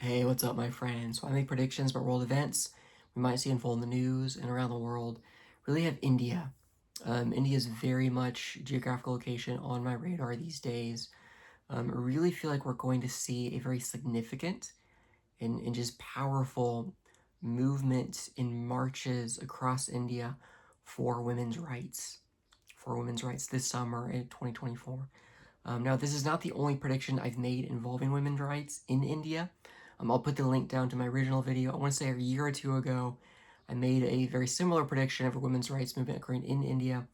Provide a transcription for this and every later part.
Hey, what's up, my friends? So I make predictions about world events we might see unfold in the news and around the world. Really have India. India is very much geographical location on my radar these days. I really feel like we're going to see a very significant and just powerful movement in marches across India for women's rights, this summer in 2024. Now, this is not the only prediction I've made involving women's rights in India. I'll put the link down to my original video. I want to say a year or two ago, I made a very similar prediction of a women's rights movement occurring in India.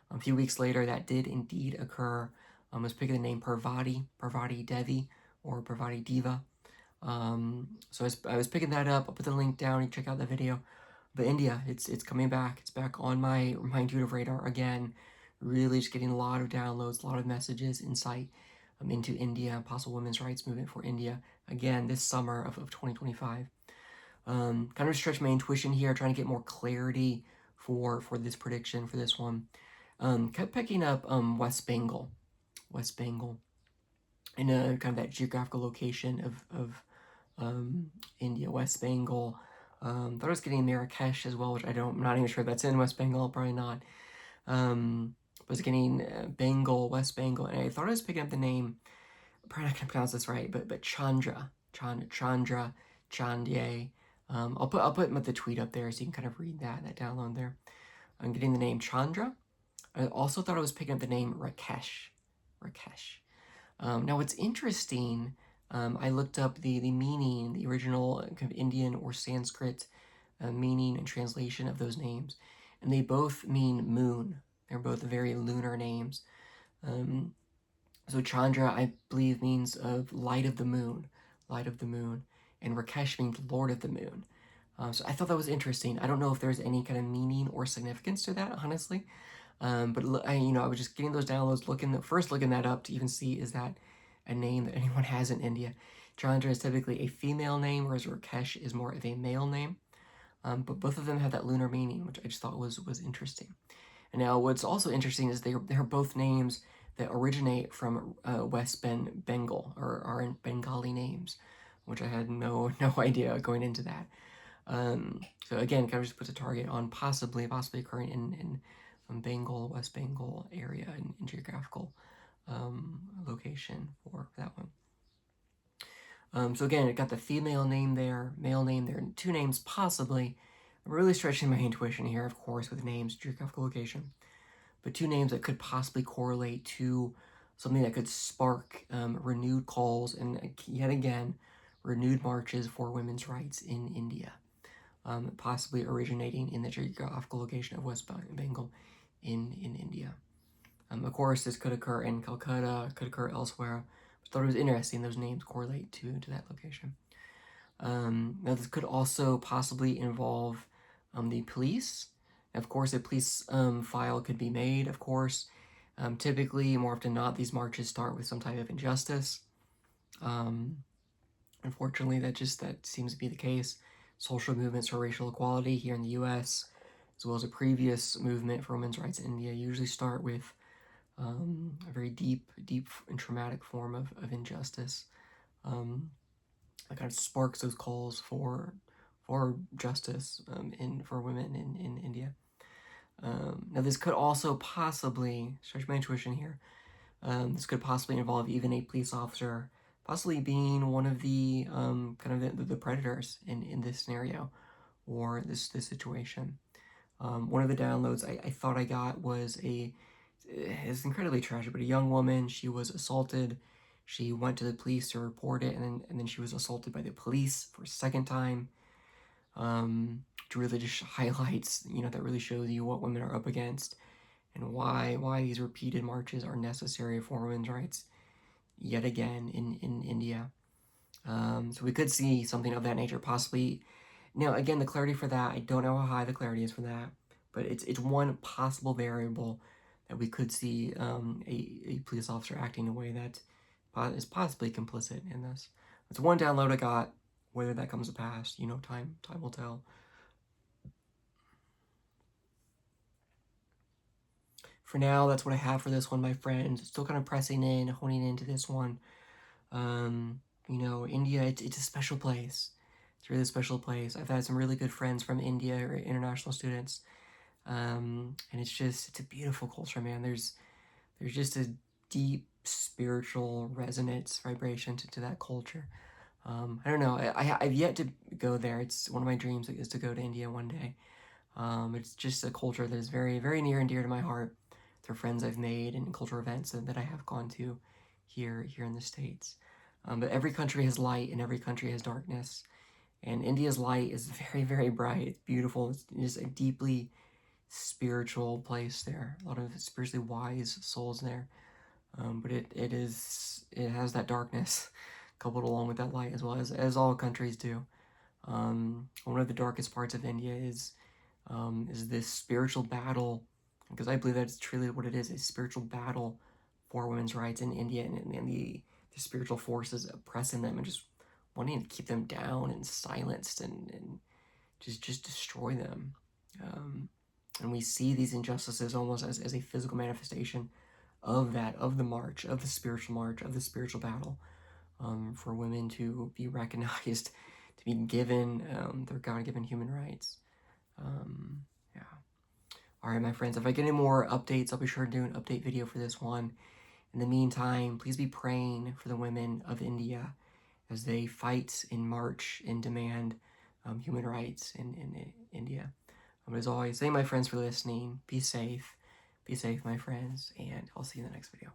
A few weeks later, that did indeed occur. I was picking the name Parvati Devi, or Parvati Diva. So I was picking that up. I'll put the link down. You can check out that video. But India, it's coming back. It's back on my intuitive radar again. Really just getting a lot of downloads, a lot of messages, insight into India, possible women's rights movement for India again this summer of 2025. Kind of stretch my intuition here, trying to get more clarity for this prediction for this one. Kept picking up West Bengal, in a kind of that geographical location of India, West Bengal. Thought I was getting Marrakesh as well, which I'm not even sure if that's in West Bengal, probably not. Was getting Bengal, West Bengal, and I thought I was picking up the name, probably not gonna pronounce this right, but Chandra, Chandye. I'll put the tweet up there so you can kind of read that download there. I'm getting the name Chandra. I also thought I was picking up the name Rakesh. Now what's interesting, I looked up the meaning, the original kind of Indian or Sanskrit meaning and translation of those names, and they both mean moon. They're both very lunar names. So Chandra, I believe, means of light of the moon, and Rakesh means Lord of the Moon. So I thought that was interesting. I don't know if there's any kind of meaning or significance to that, honestly. But I was just getting those downloads, looking that up to even see, is that a name that anyone has in India. Chandra is typically a female name, whereas Rakesh is more of a male name. But both of them have that lunar meaning, which I just thought was interesting. And now what's also interesting is they're both names that originate from West Bengal, or are in Bengali names, which I had no idea going into that. So again, kind of just puts a target on possibly occurring in Bengal, West Bengal area in geographical location for that one. So again, it got the female name there, male name there, and two names possibly. I'm really stretching my intuition here, of course, with names, geographical location, but two names that could possibly correlate to something that could spark renewed calls and yet again renewed marches for women's rights in India, possibly originating in the geographical location of West Bengal in India. Of course, this could occur in Calcutta, could occur elsewhere. I thought it was interesting those names correlate to that location. Now, this could also possibly involve the police. Of course, a police file could be made, of course. Typically, more often than not, these marches start with some type of injustice. Unfortunately, that seems to be the case. Social movements for racial equality here in the U.S., as well as a previous movement for women's rights in India, usually start with a very deep and traumatic form of injustice. That kind of sparks those calls for justice for women in India. Now, this could also possibly, stretch my intuition here, this could possibly involve even a police officer possibly being one of the kind of the predators in this scenario or this situation. One of the downloads I thought I got was it's incredibly tragic, but a young woman, she was assaulted. She went to the police to report it, and then she was assaulted by the police for a second time. Which really just highlights, that really shows you what women are up against and why these repeated marches are necessary for women's rights yet again in India. So we could see something of that nature possibly. Now, again, the clarity for that, I don't know how high the clarity is for that, but it's one possible variable that we could see a police officer acting in a way that is possibly complicit in this. It's one download I got. Whether that comes to pass, time will tell. For now, that's what I have for this one, my friends. Still kind of pressing in, honing into this one. You know, India, it's a special place. It's a really special place. I've had some really good friends from India, or international students, and it's a beautiful culture, man. There's just a deep spiritual resonance, vibration to that culture. I don't know. I've yet to go there. It's one of my dreams is to go to India one day. It's just a culture that is very, very near and dear to my heart through friends I've made and cultural events that I have gone to here in the States. But every country has light and every country has darkness. And India's light is very, very bright. It's beautiful. It's just a deeply spiritual place there. A lot of spiritually wise souls there. But it has that darkness coupled along with that light as well as all countries do. One of the darkest parts of India is this spiritual battle, because I believe that's truly what it is, a spiritual battle for women's rights in India, and the spiritual forces oppressing them and just wanting to keep them down and silenced and just destroy them. And we see these injustices almost as a physical manifestation of that, of the march, of the spiritual battle, for women to be recognized, to be given their God-given human rights. Yeah. All right, my friends, if I get any more updates, I'll be sure to do an update video for this one. In the meantime, please be praying for the women of India as they fight and march and demand human rights in India. As always, thank my friends for listening. Be safe, my friends, and I'll see you in the next video.